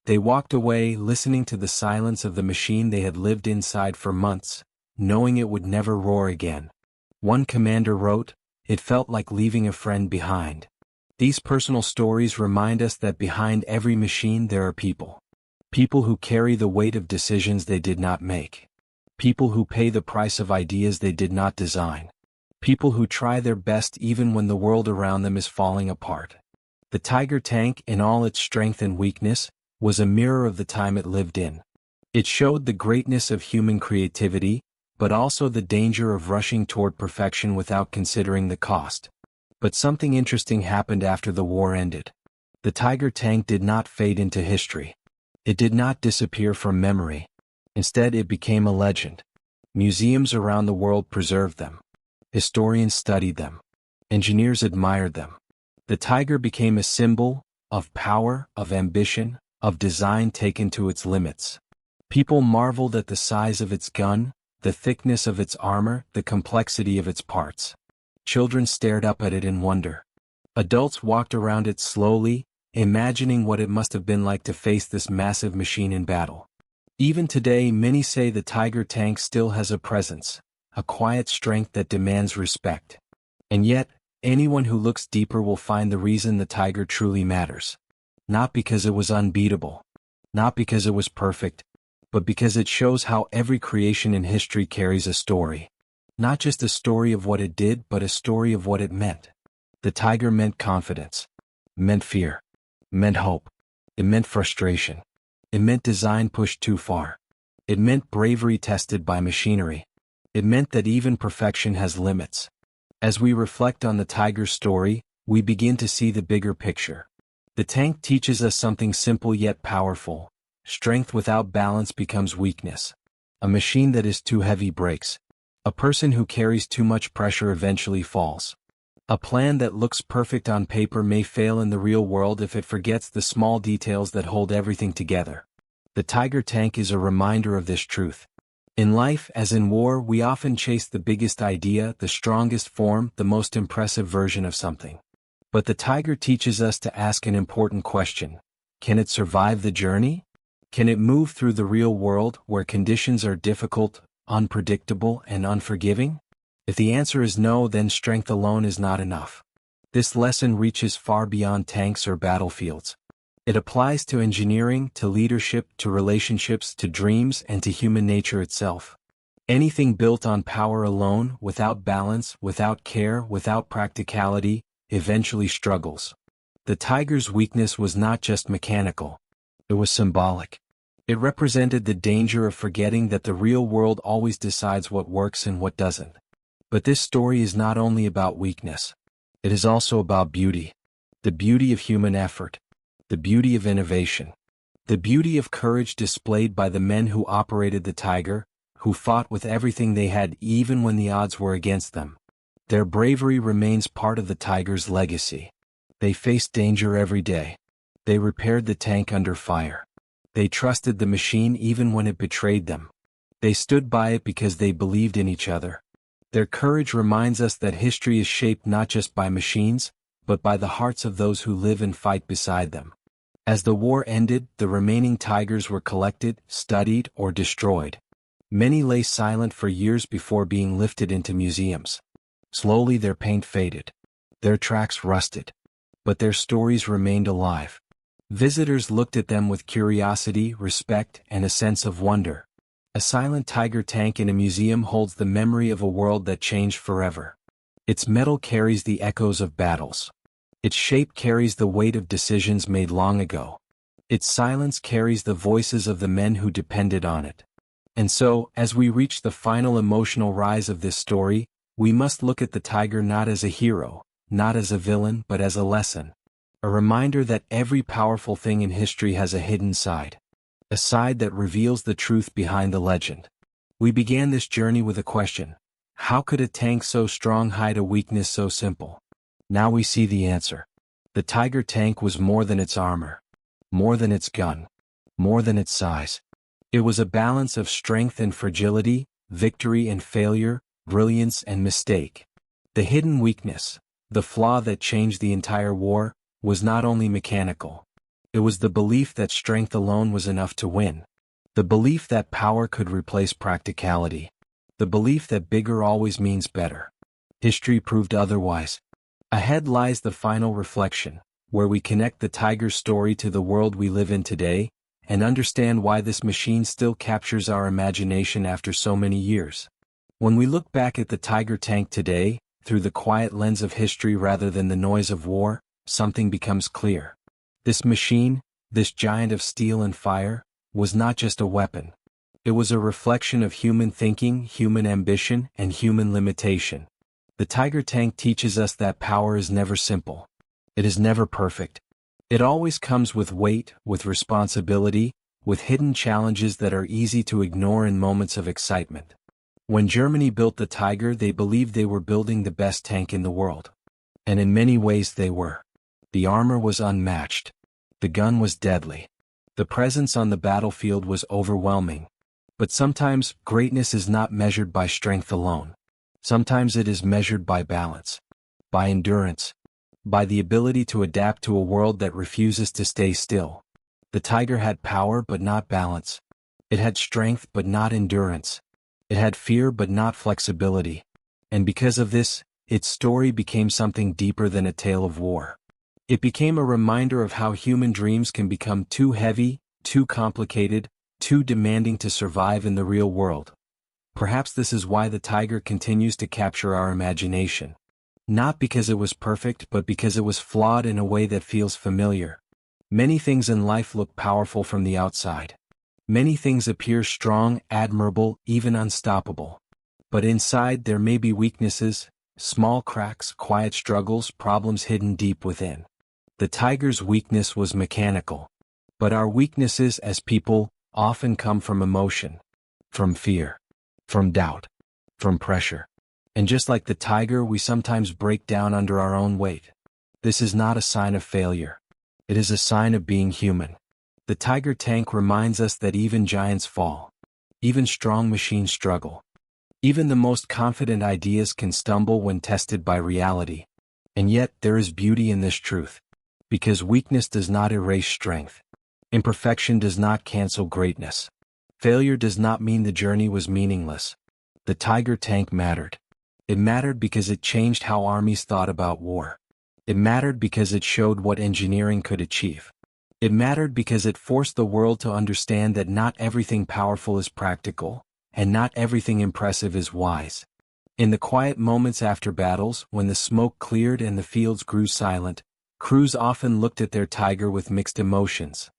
They walked away, listening to the silence of the machine they had lived inside for months, knowing it would never roar again. One commander wrote, "It felt like leaving a friend behind." These personal stories remind us that behind every machine there are people. People who carry the weight of decisions they did not make. People who pay the price of ideas they did not design. People who try their best even when the world around them is falling apart. The Tiger tank, in all its strength and weakness, was a mirror of the time it lived in. It showed the greatness of human creativity, but also the danger of rushing toward perfection without considering the cost. But something interesting happened after the war ended. The Tiger tank did not fade into history. It did not disappear from memory. Instead, it became a legend. Museums around the world preserved them. Historians studied them. Engineers admired them. The Tiger became a symbol of power, of ambition, of design taken to its limits. People marveled at the size of its gun, the thickness of its armor, the complexity of its parts. Children stared up at it in wonder. Adults walked around it slowly, imagining what it must have been like to face this massive machine in battle. Even today, many say the Tiger tank still has a presence, a quiet strength that demands respect. And yet, anyone who looks deeper will find the reason the Tiger truly matters. Not because it was unbeatable. Not because it was perfect. But because it shows how every creation in history carries a story. Not just a story of what it did, but a story of what it meant. The Tiger meant confidence. Meant fear. Meant hope. It meant frustration. It meant design pushed too far. It meant bravery tested by machinery. It meant that even perfection has limits. As we reflect on the Tiger's story, we begin to see the bigger picture. The tank teaches us something simple yet powerful. Strength without balance becomes weakness. A machine that is too heavy breaks. A person who carries too much pressure eventually falls. A plan that looks perfect on paper may fail in the real world if it forgets the small details that hold everything together. The Tiger tank is a reminder of this truth. In life, as in war, we often chase the biggest idea, the strongest form, the most impressive version of something. But the Tiger teaches us to ask an important question. Can it survive the journey? Can it move through the real world where conditions are difficult, unpredictable, and unforgiving? If the answer is no, then strength alone is not enough. This lesson reaches far beyond tanks or battlefields. It applies to engineering, to leadership, to relationships, to dreams, and to human nature itself. Anything built on power alone, without balance, without care, without practicality, eventually struggles. The Tiger's weakness was not just mechanical. It was symbolic. It represented the danger of forgetting that the real world always decides what works and what doesn't. But this story is not only about weakness. It is also about beauty. The beauty of human effort. The beauty of innovation. The beauty of courage displayed by the men who operated the Tiger, who fought with everything they had even when the odds were against them. Their bravery remains part of the Tiger's legacy. They faced danger every day. They repaired the tank under fire. They trusted the machine even when it betrayed them. They stood by it because they believed in each other. Their courage reminds us that history is shaped not just by machines, but by the hearts of those who live and fight beside them. As the war ended, the remaining Tigers were collected, studied, or destroyed. Many lay silent for years before being lifted into museums. Slowly their paint faded. Their tracks rusted. But their stories remained alive. Visitors looked at them with curiosity, respect, and a sense of wonder. A silent Tiger tank in a museum holds the memory of a world that changed forever. Its metal carries the echoes of battles. Its shape carries the weight of decisions made long ago. Its silence carries the voices of the men who depended on it. And so, as we reach the final emotional rise of this story, we must look at the Tiger not as a hero, not as a villain, but as a lesson. A reminder that every powerful thing in history has a hidden side. A side that reveals the truth behind the legend. We began this journey with a question. How could a tank so strong hide a weakness so simple? Now we see the answer. The Tiger tank was more than its armor. More than its gun. more than its size. It was a balance of strength and fragility, victory and failure, brilliance and mistake. The hidden weakness, the flaw that changed the entire war, was not only mechanical. It was the belief that strength alone was enough to win. The belief that power could replace practicality. The belief that bigger always means better. History proved otherwise. Ahead lies the final reflection, where we connect the tiger's story to the world we live in today, and understand why this machine still captures our imagination after so many years. When we look back at the Tiger tank today, through the quiet lens of history rather than the noise of war, something becomes clear. This machine, this giant of steel and fire, was not just a weapon. It was a reflection of human thinking, human ambition, and human limitation. The Tiger tank teaches us that power is never simple. It is never perfect. It always comes with weight, with responsibility, with hidden challenges that are easy to ignore in moments of excitement. When Germany built the Tiger, they believed they were building the best tank in the world. And in many ways they were. The armor was unmatched. The gun was deadly. The presence on the battlefield was overwhelming. But sometimes, greatness is not measured by strength alone. Sometimes it is measured by balance, by endurance, by the ability to adapt to a world that refuses to stay still. The Tiger had power but not balance. It had strength but not endurance. It had fear but not flexibility. And because of this, its story became something deeper than a tale of war. It became a reminder of how human dreams can become too heavy, too complicated, too demanding to survive in the real world. Perhaps this is why the Tiger continues to capture our imagination. Not because it was perfect, but because it was flawed in a way that feels familiar. Many things in life look powerful from the outside. Many things appear strong, admirable, even unstoppable. But inside there may be weaknesses, small cracks, quiet struggles, problems hidden deep within. The Tiger's weakness was mechanical. But our weaknesses as people often come from emotion, from fear, from doubt, from pressure. And just like the Tiger, we sometimes break down under our own weight. This is not a sign of failure. It is a sign of being human. The Tiger tank reminds us that even giants fall. Even strong machines struggle. Even the most confident ideas can stumble when tested by reality. And yet there is beauty in this truth. Because weakness does not erase strength. Imperfection does not cancel greatness. Failure does not mean the journey was meaningless. The Tiger tank mattered. It mattered because it changed how armies thought about war. It mattered because it showed what engineering could achieve. It mattered because it forced the world to understand that not everything powerful is practical, and not everything impressive is wise. In the quiet moments after battles, when the smoke cleared and the fields grew silent, crews often looked at their Tiger with mixed emotions.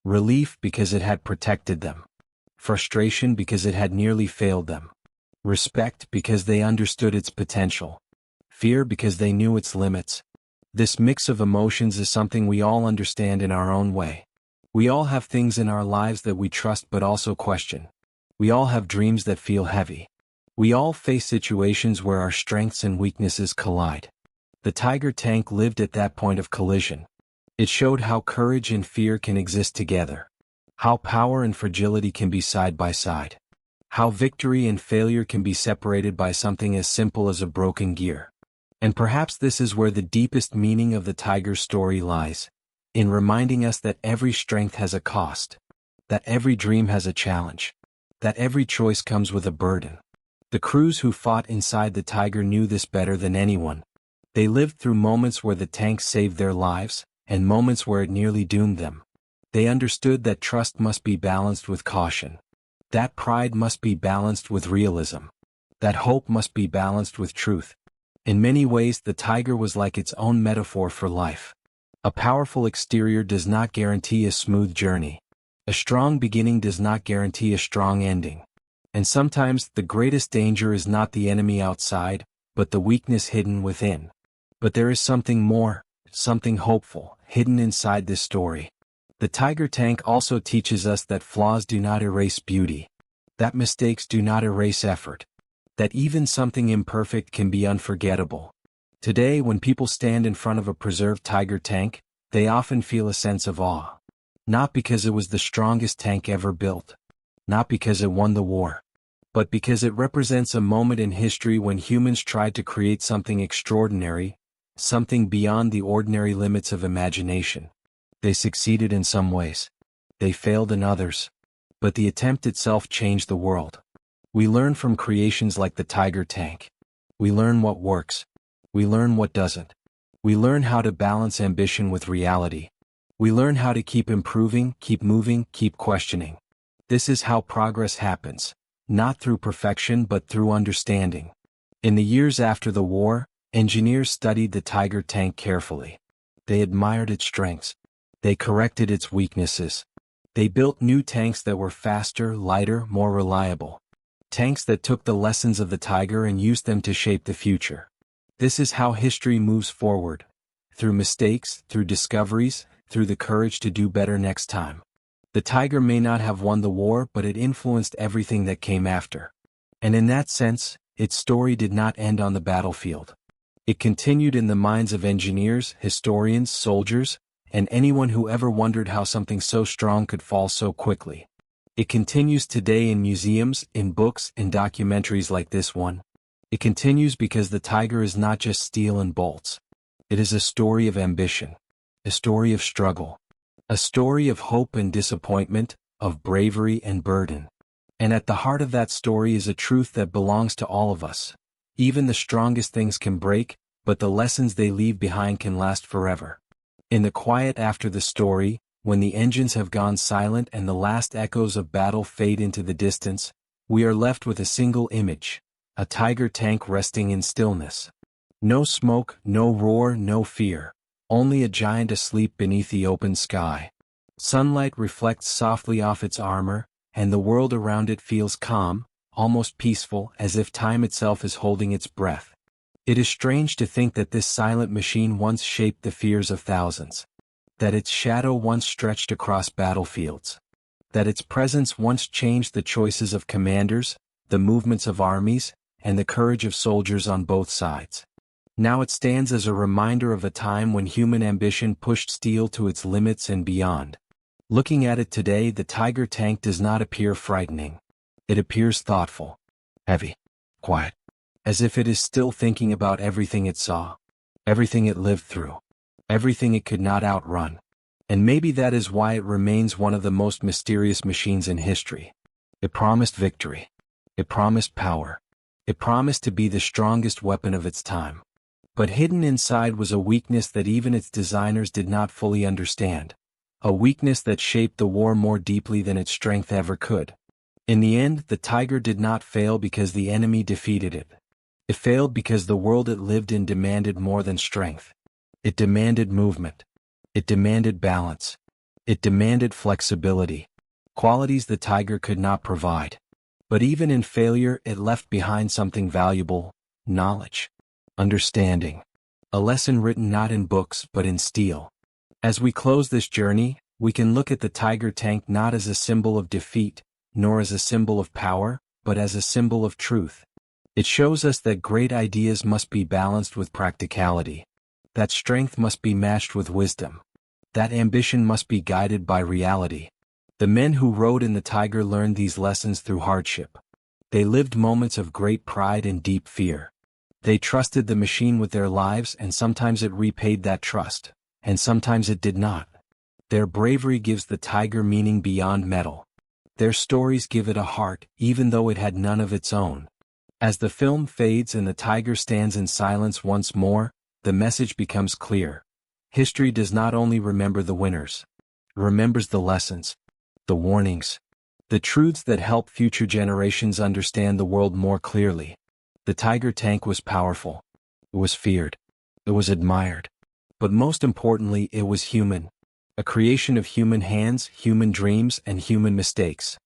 Relief because it had protected them. Frustration because it had nearly failed them. Respect because they understood its potential. Fear because they knew its limits. This mix of emotions is something we all understand in our own way. We all have things in our lives that we trust but also question. We all have dreams that feel heavy. We all face situations where our strengths and weaknesses collide. The Tiger tank lived at that point of collision. It showed how courage and fear can exist together. How power and fragility can be side by side. How victory and failure can be separated by something as simple as a broken gear. And perhaps this is where the deepest meaning of the Tiger's story lies, in reminding us that every strength has a cost, that every dream has a challenge, that every choice comes with a burden. The crews who fought inside the Tiger knew this better than anyone. They lived through moments where the tank saved their lives, and moments where it nearly doomed them. They understood that trust must be balanced with caution. That pride must be balanced with realism. That hope must be balanced with truth. In many ways, the Tiger was like its own metaphor for life. A powerful exterior does not guarantee a smooth journey. A strong beginning does not guarantee a strong ending. And sometimes, the greatest danger is not the enemy outside, but the weakness hidden within. But there is something more, something hopeful, hidden inside this story. The Tiger tank also teaches us that flaws do not erase beauty. That mistakes do not erase effort. That even something imperfect can be unforgettable. Today, when people stand in front of a preserved Tiger tank, they often feel a sense of awe. Not because it was the strongest tank ever built. Not because it won the war. But because it represents a moment in history when humans tried to create something extraordinary, something beyond the ordinary limits of imagination. They succeeded in some ways. They failed in others. But the attempt itself changed the world. We learn from creations like the Tiger tank. We learn what works. We learn what doesn't. We learn how to balance ambition with reality. We learn how to keep improving, keep moving, keep questioning. This is how progress happens, not through perfection but through understanding. In the years after the war, engineers studied the Tiger tank carefully. They admired its strengths. They corrected its weaknesses. They built new tanks that were faster, lighter, more reliable. Tanks that took the lessons of the Tiger and used them to shape the future. This is how history moves forward. Through mistakes, through discoveries, through the courage to do better next time. The Tiger may not have won the war, but it influenced everything that came after. And in that sense, its story did not end on the battlefield. It continued in the minds of engineers, historians, soldiers, and anyone who ever wondered how something so strong could fall so quickly. It continues today in museums, in books, in documentaries like this one. It continues because the Tiger is not just steel and bolts. It is a story of ambition, a story of struggle, a story of hope and disappointment, of bravery and burden. And at the heart of that story is a truth that belongs to all of us. Even the strongest things can break, but the lessons they leave behind can last forever. In the quiet after the story, when the engines have gone silent and the last echoes of battle fade into the distance, we are left with a single image, a Tiger tank resting in stillness. No smoke, no roar, no fear, only a giant asleep beneath the open sky. Sunlight reflects softly off its armor, and the world around it feels calm, almost peaceful, as if time itself is holding its breath. It is strange to think that this silent machine once shaped the fears of thousands. That its shadow once stretched across battlefields. That its presence once changed the choices of commanders, the movements of armies, and the courage of soldiers on both sides. Now it stands as a reminder of a time when human ambition pushed steel to its limits and beyond. Looking at it today, the Tiger tank does not appear frightening. It appears thoughtful, heavy, quiet, as if it is still thinking about everything it saw, everything it lived through, everything it could not outrun. And maybe that is why it remains one of the most mysterious machines in history. It promised victory. It promised power. It promised to be the strongest weapon of its time. But hidden inside was a weakness that even its designers did not fully understand. A weakness that shaped the war more deeply than its strength ever could. In the end, the Tiger did not fail because the enemy defeated it. It failed because the world it lived in demanded more than strength. It demanded movement. It demanded balance. It demanded flexibility. Qualities the Tiger could not provide. But even in failure, it left behind something valuable: knowledge, understanding. A lesson written not in books but in steel. As we close this journey, we can look at the Tiger tank not as a symbol of defeat, nor as a symbol of power, but as a symbol of truth. It shows us that great ideas must be balanced with practicality. That strength must be matched with wisdom. That ambition must be guided by reality. The men who rode in the Tiger learned these lessons through hardship. They lived moments of great pride and deep fear. They trusted the machine with their lives, and sometimes it repaid that trust, and sometimes it did not. Their bravery gives the Tiger meaning beyond metal. Their stories give it a heart, even though it had none of its own. As the film fades and the Tiger stands in silence once more, the message becomes clear. History does not only remember the winners. It remembers the lessons, the warnings, the truths that help future generations understand the world more clearly. The Tiger tank was powerful. It was feared. It was admired. But most importantly, it was human. A creation of human hands, human dreams, and human mistakes.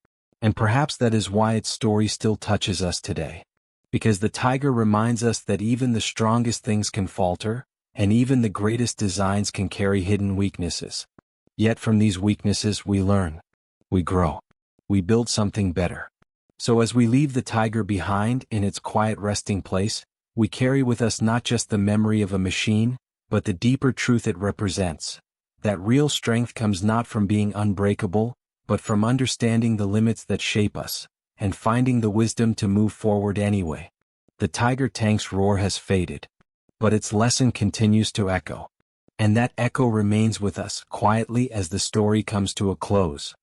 And perhaps that is why its story still touches us today. Because the Tiger reminds us that even the strongest things can falter, and even the greatest designs can carry hidden weaknesses. Yet from these weaknesses we learn. We grow. We build something better. So as we leave the Tiger behind in its quiet resting place, we carry with us not just the memory of a machine, but the deeper truth it represents. That real strength comes not from being unbreakable, but from understanding the limits that shape us, and finding the wisdom to move forward anyway. The tiger tank's roar has faded, but its lesson continues to echo. And that echo remains with us quietly as the story comes to a close.